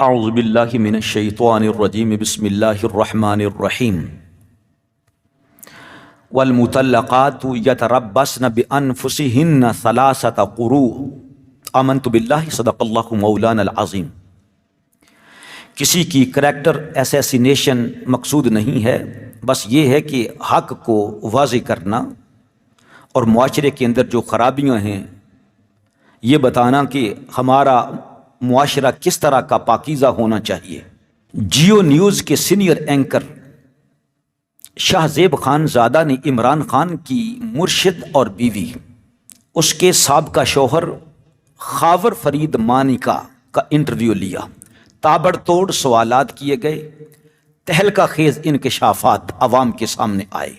اعوذ باللہ من الشیطان الرجیم بسم اللہ الرحمن الرحیم والمطلقات یتربصن بانفسہن ثلاثۃ قروء آمنت باللہ صدق اللہ مولانا العظیم۔ کسی کی کریکٹر اسیسینیشن مقصود نہیں ہے، بس یہ ہے کہ حق کو واضح کرنا اور معاشرے کے اندر جو خرابیاں ہیں یہ بتانا کہ ہمارا معاشرہ کس طرح کا پاکیزہ ہونا چاہیے۔ جیو نیوز کے سینئر اینکر شاہ زیب خان زادہ نے عمران خان کی مرشد اور بیوی اس کے سابقہ شوہر خاور فرید مانیکا کا انٹرویو لیا۔ تابڑ توڑ سوالات کیے گئے، تہلکہ خیز انکشافات عوام کے سامنے آئے۔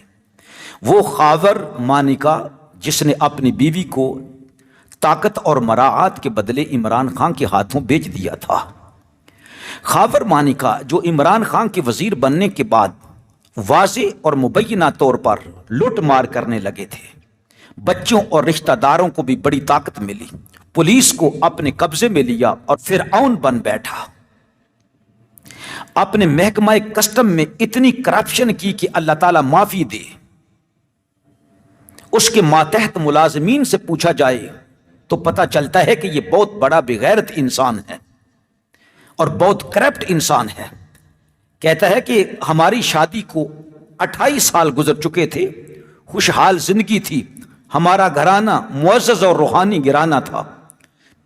وہ خاور مانیکا جس نے اپنی بیوی کو طاقت اور مراعات کے بدلے عمران خان کے ہاتھوں بیچ دیا تھا۔ خاور مانیکا جو عمران خان کے وزیر بننے کے بعد واضح اور مبینہ طور پر لوٹ مار کرنے لگے تھے، بچوں اور رشتہ داروں کو بھی بڑی طاقت ملی، پولیس کو اپنے قبضے میں لیا اور فرعون بن بیٹھا۔ اپنے محکمہ کسٹم میں اتنی کرپشن کی کہ اللہ تعالیٰ معافی دے۔ اس کے ماتحت ملازمین سے پوچھا جائے تو پتہ چلتا ہے کہ یہ بہت بڑا بغیرت انسان ہے اور بہت کرپٹ انسان ہے۔ کہتا ہے کہ ہماری شادی کو 28 سال گزر چکے تھے، خوشحال زندگی تھی، ہمارا گھرانہ معزز اور روحانی گھرانہ تھا،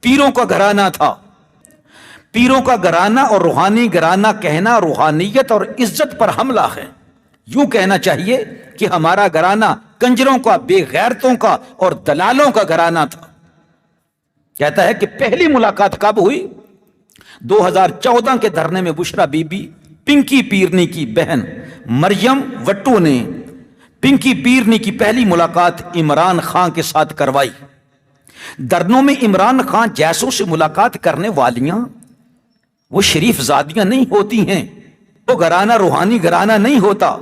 پیروں کا گھرانہ تھا۔ پیروں کا گھرانہ اور روحانی گھرانہ کہنا روحانیت اور عزت پر حملہ ہے۔ یوں کہنا چاہیے کہ ہمارا گھرانہ کنجروں کا، بے غیرتوں کا اور دلالوں کا گھرانہ تھا۔ کہتا ہے کہ پہلی ملاقات کب ہوئی؟ 2014 کے دھرنے میں بشرا بی بی پنکی پیرنی کی بہن مریم وٹو نے پنکی پیرنی کی پہلی ملاقات عمران خان کے ساتھ کروائی۔ دھرنوں میں عمران خان جیسوں سے ملاقات کرنے والیاں وہ شریف زادیاں نہیں ہوتی ہیں، وہ گھرانہ روحانی گھرانہ نہیں ہوتا۔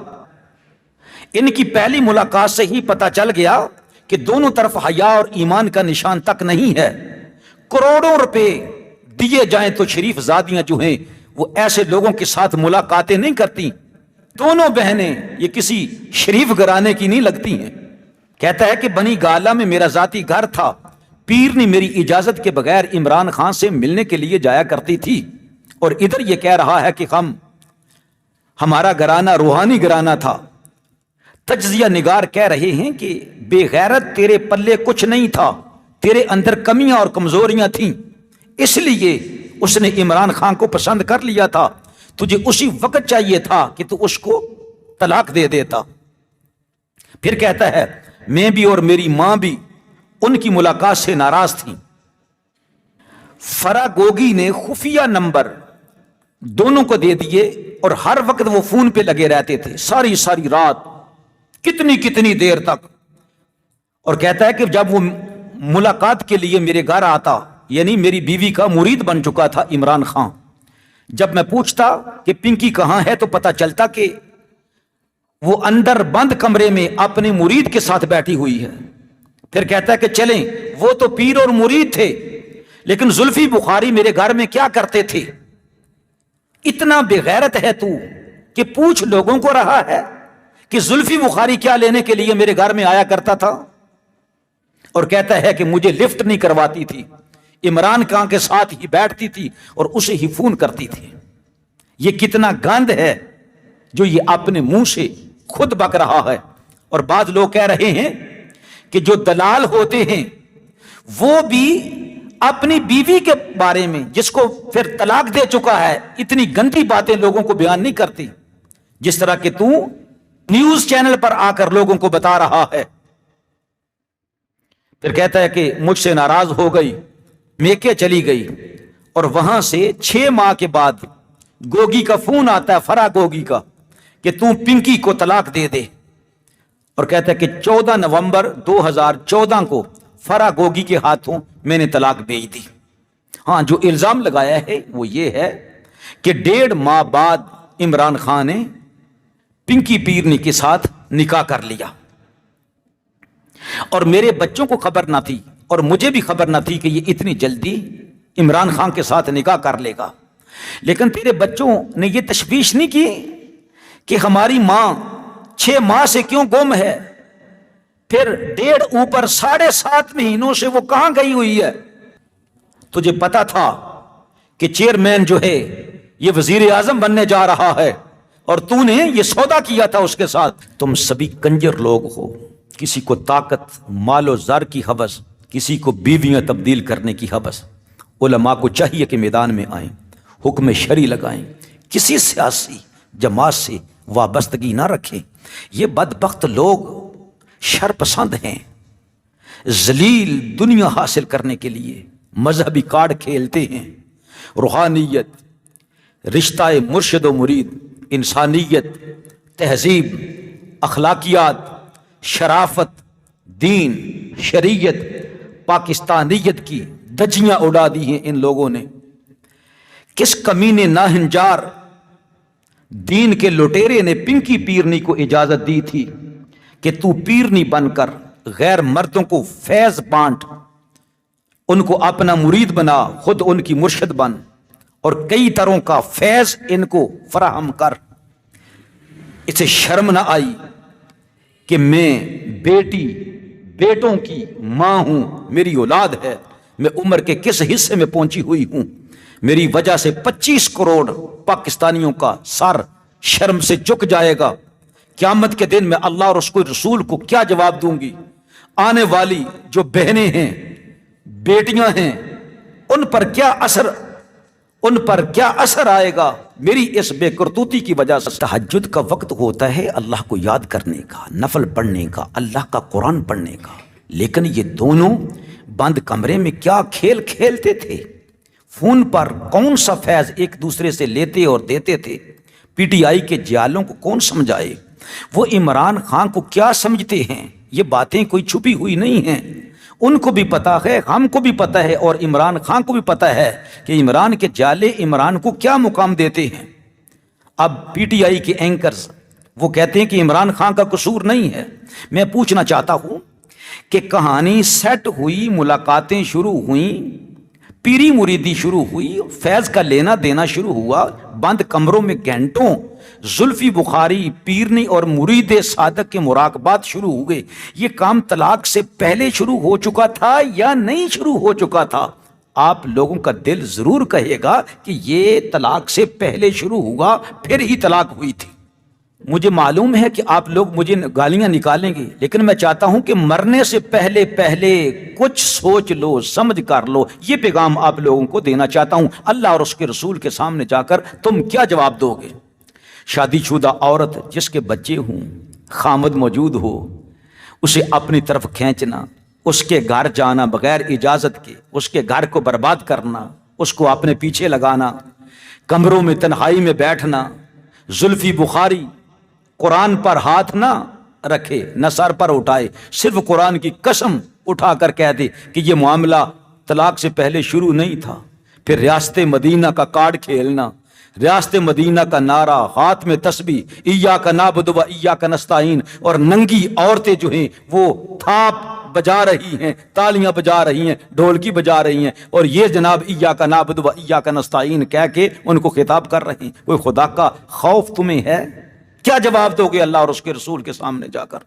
ان کی پہلی ملاقات سے ہی پتہ چل گیا کہ دونوں طرف حیا اور ایمان کا نشان تک نہیں ہے۔ کروڑوں روپے دیے جائیں تو شریف زادیاں جو ہیں وہ ایسے لوگوں کے ساتھ ملاقاتیں نہیں کرتی۔ دونوں بہنیں یہ کسی شریف گھرانے کی نہیں لگتی ہیں۔ کہتا ہے کہ بنی گالا میں میرا ذاتی گھر تھا، پیرنی میری اجازت کے بغیر عمران خان سے ملنے کے لیے جایا کرتی تھی، اور ادھر یہ کہہ رہا ہے کہ ہمارا گھرانہ روحانی گھرانہ تھا۔ تجزیہ نگار کہہ رہے ہیں کہ بے غیرت تیرے پلے کچھ نہیں تھا، تیرے اندر کمیاں اور کمزوریاں تھیں، اس لیے اس نے عمران خان کو پسند کر لیا تھا۔ تجھے اسی وقت چاہیے تھا کہ تو اس کو طلاق دے دیتا۔ پھر کہتا ہے میں بھی اور میری ماں بھی ان کی ملاقات سے ناراض تھیں۔ فراگوگی نے خفیہ نمبر دونوں کو دے دیے اور ہر وقت وہ فون پہ لگے رہتے تھے، ساری ساری رات، کتنی دیر تک۔ اور کہتا ہے کہ جب وہ ملاقات کے لیے میرے گھر آتا، یعنی میری بیوی کا مرید بن چکا تھا عمران خان، جب میں پوچھتا کہ پنکی کہاں ہے تو پتہ چلتا کہ وہ اندر بند کمرے میں اپنے مرید کے ساتھ بیٹھی ہوئی ہے۔ پھر کہتا ہے کہ چلیں، وہ تو پیر اور مرید تھے، لیکن زلفی بخاری میرے گھر میں کیا کرتے تھے؟ اتنا بغیرت ہے تو کہ پوچھ لوگوں کو رہا ہے کہ زلفی بخاری کیا لینے کے لیے میرے گھر میں آیا کرتا تھا؟ اور کہتا ہے کہ مجھے لفٹ نہیں کرواتی تھی، عمران خان کے ساتھ ہی بیٹھتی تھی اور اسے ہی فون کرتی تھی۔ یہ کتنا گند ہے جو یہ اپنے منہ سے خود بک رہا ہے۔ اور بعض لوگ کہہ رہے ہیں کہ جو دلال ہوتے ہیں وہ بھی اپنی بیوی کے بارے میں، جس کو پھر طلاق دے چکا ہے، اتنی گندی باتیں لوگوں کو بیان نہیں کرتی، جس طرح کہ تو نیوز چینل پر آ کر لوگوں کو بتا رہا ہے۔ پھر کہتا ہے کہ مجھ سے ناراض ہو گئی، میکے چلی گئی، اور وہاں سے 6 ماہ کے بعد گوگی کا فون آتا ہے، فرا گوگی کا، کہ تو پنکی کو طلاق دے دے۔ اور کہتا ہے کہ 14 نومبر 2014 کو فرا گوگی کے ہاتھوں میں نے طلاق بھیج دی۔ ہاں، جو الزام لگایا ہے وہ یہ ہے کہ 1.5 ماہ بعد عمران خان نے پنکی پیرنی کے ساتھ نکاح کر لیا، اور میرے بچوں کو خبر نہ تھی اور مجھے بھی خبر نہ تھی کہ یہ اتنی جلدی عمران خان کے ساتھ نکاح کر لے گا۔ لیکن تیرے بچوں نے یہ تشویش نہیں کی کہ ہماری ماں 6 ماہ سے کیوں گم ہے، پھر 1.5 اوپر 7.5 مہینوں سے وہ کہاں گئی ہوئی ہے؟ تجھے پتا تھا کہ چیئرمین جو ہے یہ وزیر اعظم بننے جا رہا ہے اور تو نے یہ سودا کیا تھا اس کے ساتھ۔ تم سبھی کنجر لوگ ہو، کسی کو طاقت مال و زر کی ہوس، کسی کو بیویاں تبدیل کرنے کی ہوس۔ علماء کو چاہیے کہ میدان میں آئیں، حکم شرعی لگائیں، کسی سیاسی جماعت سے وابستگی نہ رکھیں۔ یہ بدبخت لوگ شر پسند ہیں، ذلیل دنیا حاصل کرنے کے لیے مذہبی کارڈ کھیلتے ہیں۔ روحانیت، رشتہ مرشد و مرید، انسانیت، تہذیب، اخلاقیات، شرافت، دین، شریعت، پاکستانیت کی دھجیاں اڑا دی ہیں ان لوگوں نے۔ کس کمینے ناہنجار دین کے لٹیرے نے پنکی پیرنی کو اجازت دی تھی کہ تو پیرنی بن کر غیر مردوں کو فیض بانٹ، ان کو اپنا مرید بنا، خود ان کی مرشد بن اور کئی طرح کا فیض ان کو فراہم کر۔ اسے شرم نہ آئی کہ میں بیٹی بیٹوں کی ماں ہوں، میری اولاد ہے، میں عمر کے کس حصے میں پہنچی ہوئی ہوں، میری وجہ سے 25 کروڑ پاکستانیوں کا سر شرم سے جھک جائے گا۔ قیامت کے دن میں اللہ اور اس کو رسول کو کیا جواب دوں گی؟ آنے والی جو بہنیں ہیں، بیٹیاں ہیں، ان پر کیا اثر آئے گا میری اس بے کرتوتی کی وجہ سے؟ تہجد کا وقت ہوتا ہے اللہ کو یاد کرنے کا، نفل پڑھنے کا، اللہ کا قرآن پڑھنے کا، لیکن یہ دونوں بند کمرے میں کیا کھیل کھیلتے تھے؟ فون پر کون سا فیض ایک دوسرے سے لیتے اور دیتے تھے؟ پی ٹی آئی کے جیالوں کو کون سمجھائے؟ وہ عمران خان کو کیا سمجھتے ہیں؟ یہ باتیں کوئی چھپی ہوئی نہیں ہیں، ان کو بھی پتا ہے، ہم کو بھی پتا ہے، اور عمران خان کو بھی پتا ہے کہ عمران کے جالے عمران کو کیا مقام دیتے ہیں۔ اب پی ٹی آئی کے اینکرز وہ کہتے ہیں کہ عمران خان کا قصور نہیں ہے۔ میں پوچھنا چاہتا ہوں کہ کہانی سیٹ ہوئی، ملاقاتیں شروع ہوئیں، پیری مریدی شروع ہوئی، فیض کا لینا دینا شروع ہوا، بند کمروں میں گھنٹوں زلفی بخاری، پیرنی اور مرید صادق کے مراقبات شروع ہو گئے۔ یہ کام طلاق سے پہلے شروع ہو چکا تھا یا نہیں شروع ہو چکا تھا؟ آپ لوگوں کا دل ضرور کہے گا کہ یہ طلاق سے پہلے شروع ہوا، پھر ہی طلاق ہوئی تھی۔ مجھے معلوم ہے کہ آپ لوگ مجھے گالیاں نکالیں گے، لیکن میں چاہتا ہوں کہ مرنے سے پہلے کچھ سوچ لو، سمجھ کر لو۔ یہ پیغام آپ لوگوں کو دینا چاہتا ہوں۔ اللہ اور اس کے رسول کے سامنے جا کر تم کیا جواب دو گے؟ شادی شدہ عورت جس کے بچے ہوں، خامد موجود ہو، اسے اپنی طرف کھینچنا، اس کے گھر جانا بغیر اجازت کے، اس کے گھر کو برباد کرنا، اس کو اپنے پیچھے لگانا، کمروں میں تنہائی میں بیٹھنا، زلفی بخاری، قرآن پر ہاتھ نہ رکھے نہ سر پر اٹھائے، صرف قرآن کی قسم اٹھا کر کہہ دے کہ یہ معاملہ طلاق سے پہلے شروع نہیں تھا۔ پھر ریاست مدینہ کا کارڈ کھیلنا، ریاست مدینہ کا نعرہ، ہاتھ میں تسبیح، ایاک نعبد و ایاک نستعین، اور ننگی عورتیں جو ہیں وہ تھاپ بجا رہی ہیں، تالیاں بجا رہی ہیں، ڈھولکی بجا رہی ہیں، اور یہ جناب ایاک نعبد و ایاک نستعین کہہ کے ان کو خطاب کر رہے ہیں۔ کوئی خدا کا خوف تمہیں ہے؟ کیا جواب دو گے اللہ اور اس کے رسول کے سامنے جا کر؟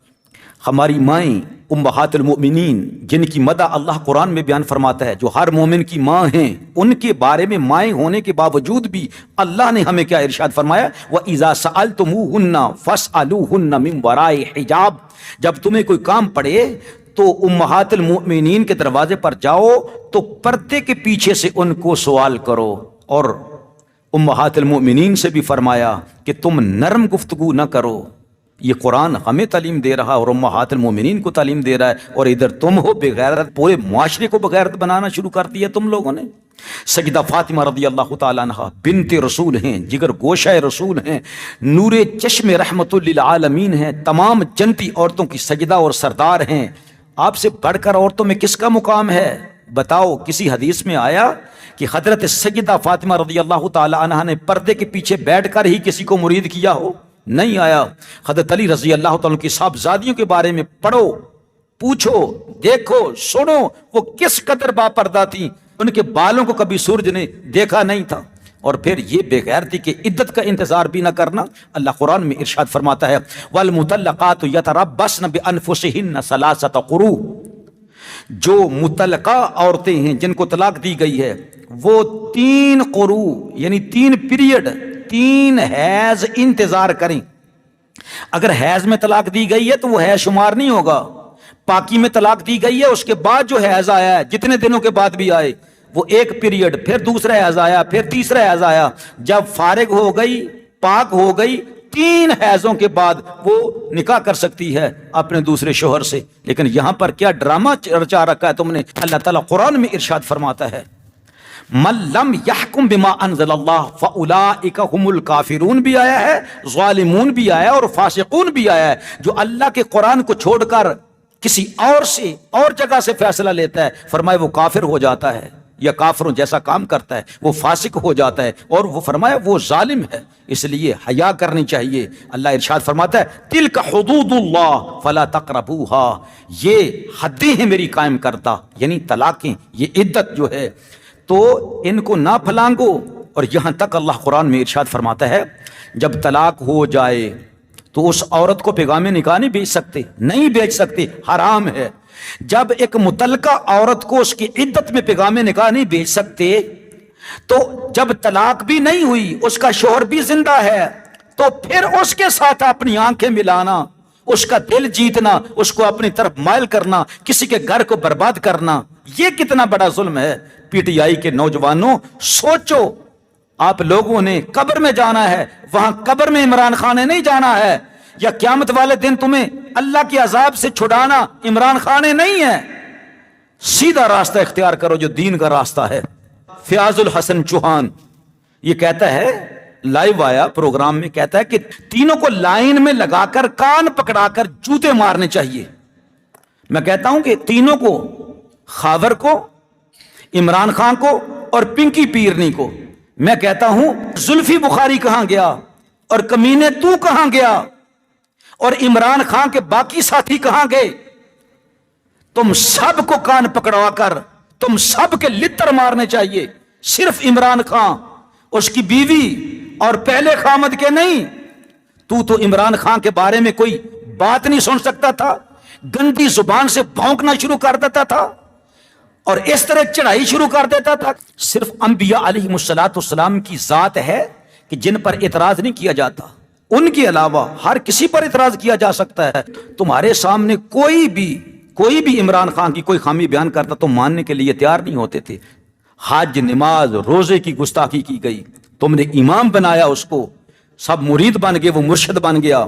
ہماری مائیں امہات المؤمنین، جن کی مدح اللہ قرآن میں بیان فرماتا ہے، جو ہر مومن کی ماں ہیں، ان کے بارے میں مائیں ہونے کے باوجود بھی اللہ نے ہمیں کیا ارشاد فرمایا؟ وَإِذَا سَأَلْتُمُوهُنَّ فَاسْأَلُوهُنَّ مِنْ وَرَاءِ حجاب۔ جب تمہیں کوئی کام پڑے تو امہات المؤمنین کے دروازے پر جاؤ تو پردے کے پیچھے سے ان کو سوال کرو۔ اور امہات المؤمنین سے بھی فرمایا کہ تم نرم گفتگو نہ کرو۔ یہ قرآن ہمیں تعلیم دے رہا اور امہات المؤمنین کو تعلیم دے رہا ہے، اور ادھر تم ہو بغیرت، پورے معاشرے کو بغیرت بنانا شروع کر دیا تم لوگوں نے۔ سیدہ فاطمہ رضی اللہ تعالیٰ عنہا بنت رسول ہیں، جگر گوشہ رسول ہیں، نور چشم رحمت للعالمین ہیں، تمام جنتی عورتوں کی سجدہ اور سردار ہیں۔ آپ سے بڑھ کر عورتوں میں کس کا مقام ہے؟ بتاؤ، کسی حدیث میں آیا کہ حضرت سیدہ فاطمہ رضی اللہ تعالیٰ عنہا نے پردے کے پیچھے بیٹھ کر ہی کسی کو مرید کیا ہو؟ نہیں آیا۔ حضرت علی رضی اللہ تعالیٰ کی صاحبزادیوں کے بارے میں پڑھو، پوچھو، دیکھو، سنو، وہ کس قدر باپردہ تھیں، ان کے بالوں کو کبھی سورج نے دیکھا نہیں تھا۔ اور پھر یہ بے غیرتی کے عدت کا انتظار بھی نہ کرنا۔ اللہ قرآن میں ارشاد فرماتا ہے والمطلقات یتربصن بانفسہن ثلاثۃ قروء، جو مطلقہ عورتیں ہیں جن کو طلاق دی گئی ہے وہ 3 قروء یعنی 3 پیریڈ 3 حیض انتظار کریں۔ اگر حیض میں طلاق دی گئی ہے تو وہ حیض شمار نہیں ہوگا، پاکی میں طلاق دی گئی ہے اس کے بعد جو حیض آیا ہے جتنے دنوں کے بعد بھی آئے وہ 1 پیریڈ، پھر دوسرا حیض آیا، پھر تیسرا حیض آیا، جب فارغ ہو گئی پاک ہو گئی 3 حیضوں کے بعد وہ نکاح کر سکتی ہے اپنے دوسرے شوہر سے۔ لیکن یہاں پر کیا ڈرامہ رچا رکھا ہے تم نے۔ اللہ تعالیٰ قرآن میں ارشاد فرماتا ہے من لم يحكم بما انزل اللہ فاولئک هم الکافرون بھی آیا ہے، ظالمون بھی آیا ہے اور فاسقون بھی آیا ہے۔ جو اللہ کے قرآن کو چھوڑ کر کسی اور سے اور جگہ سے فیصلہ لیتا ہے فرمایا وہ کافر ہو جاتا ہے یا کافروں جیسا کام کرتا ہے، وہ فاسق ہو جاتا ہے، اور وہ فرمایا وہ ظالم ہے۔ اس لیے حیا کرنی چاہیے۔ اللہ ارشاد فرماتا ہے تلک حدود اللہ فلا تقربوها، یہ حدیں ہیں میری قائم کرتا، یعنی طلاقیں، یہ عدت جو ہے تو ان کو نہ پھلانگو۔ اور یہاں تک اللہ قرآن میں ارشاد فرماتا ہے جب طلاق ہو جائے تو اس عورت کو پیغام نکاح نہیں بیچ سکتے، نہیں بیچ سکتے، حرام ہے۔ جب ایک متعلقہ عورت کو اس کی عدت میں پیغام نکاح نہیں بیچ سکتے تو جب طلاق بھی نہیں ہوئی اس کا شوہر بھی زندہ ہے تو پھر اس کے ساتھ اپنی آنکھیں ملانا، اس کا دل جیتنا، اس کو اپنی طرف مائل کرنا، کسی کے گھر کو برباد کرنا، یہ کتنا بڑا ظلم ہے۔ پی ٹی آئی کے نوجوانوں سوچو، آپ لوگوں نے قبر میں جانا ہے، وہاں قبر میں عمران خان نے نہیں جانا ہے، یا قیامت والے دن تمہیں اللہ کے عذاب سے چھڑانا عمران خان نہیں ہے۔ سیدھا راستہ اختیار کرو جو دین کا راستہ ہے۔ فیاض الحسن چوہان یہ کہتا ہے، لائیو آیا پروگرام میں، کہتا ہے کہ تینوں کو لائن میں لگا کر کان پکڑا کر جوتے مارنے چاہیے۔ میں کہتا ہوں کہ تینوں کو، خاور کو، عمران خان کو اور پنکی پیرنی کو، میں کہتا ہوں زلفی بخاری کہاں گیا اور کمینے تو کہاں گیا اور عمران خان کے باقی ساتھی کہاں گئے؟ تم سب کو کان پکڑوا کر تم سب کے لتر مارنے چاہیے، صرف عمران خان، اس کی بیوی اور پہلے خامد کے نہیں۔ تو عمران خان کے بارے میں کوئی بات نہیں سن سکتا تھا، گندی زبان سے بھونکنا شروع کر دیتا تھا اور اس طرح چڑھائی شروع کر دیتا تھا۔ صرف انبیاء علیہ السلام کی ذات ہے کہ جن پر اعتراض نہیں کیا جاتا، ان کے علاوہ ہر کسی پر اعتراض کیا جا سکتا ہے۔ تمہارے سامنے کوئی بھی عمران خان کی کوئی خامی بیان کرتا تو ماننے کے لیے تیار نہیں ہوتے تھے۔ حج، نماز، روزے کی گستاخی کی گئی، تم نے امام بنایا اس کو، سب مرید بن گئے، وہ مرشد بن گیا،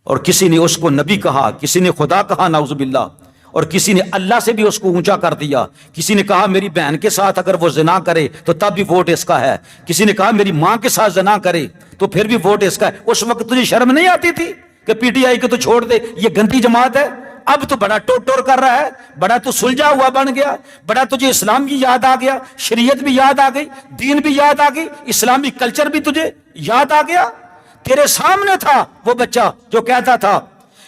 اور کسی نے اس کو نبی کہا، کسی نے خدا کہا، نعوذ باللہ، اور کسی نے اللہ سے بھی اس کو اونچا کر دیا۔ کسی نے کہا میری بہن کے ساتھ اگر وہ زنا کرے تو تب بھی ووٹ اس کا ہے، کسی نے کہا میری ماں کے ساتھ زنا کرے تو پھر بھی ووٹ اس کا ہے۔ اس وقت تجھے شرم نہیں آتی تھی کہ پی ٹی آئی کو تو چھوڑ دے، یہ گندی جماعت ہے؟ اب تو بڑا ٹوٹ ٹور کر رہا ہے، بڑا تو سلجھا ہوا بن گیا، بڑا تجھے اسلام بھی یاد آ گیا، شریعت بھی یاد آ گئی، دین بھی یاد آ گئی، اسلامی کلچر بھی تجھے یاد آ گیا۔ تیرے سامنے تھا وہ بچہ جو کہتا تھا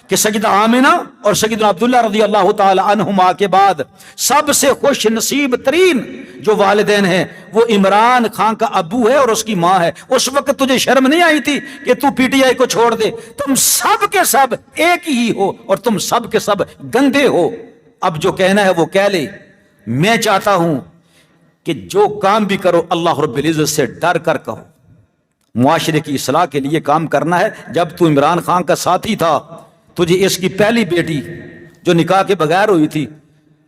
کہ سیدہ آمنہ اور سیدنا عبداللہ رضی اللہ تعالی عنہما کے بعد سب سے خوش نصیب ترین جو والدین ہیں وہ عمران خان کا ابو ہے اور اس کی ماں ہے۔ اس وقت تجھے شرم نہیں آئی تھی کہ تو پی ٹی آئی کو چھوڑ دے؟ تم سب کے سب ایک ہی ہو اور تم سب کے سب گندے ہو۔ اب جو کہنا ہے وہ کہہ لے۔ میں چاہتا ہوں کہ جو کام بھی کرو اللہ رب العزت سے ڈر کر کہو۔ معاشرے کی اصلاح کے لیے کام کرنا ہے۔ جب تو عمران خان کا ساتھی تھا، تجھے اس کی پہلی بیٹی جو نکاح کے بغیر ہوئی تھی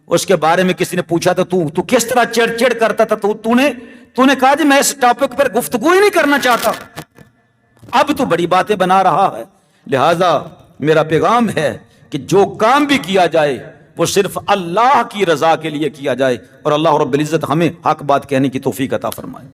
اس کے بارے میں کسی نے پوچھا تو تو کس طرح چڑ چڑ کرتا تھا؟ تو نے کہا جی میں اس ٹاپک پر گفتگو ہی نہیں کرنا چاہتا۔ اب تو بڑی باتیں بنا رہا ہے۔ لہذا میرا پیغام ہے کہ جو کام بھی کیا جائے وہ صرف اللہ کی رضا کے لیے کیا جائے، اور اللہ رب العزت ہمیں حق بات کہنے کی توفیق عطا فرمائے۔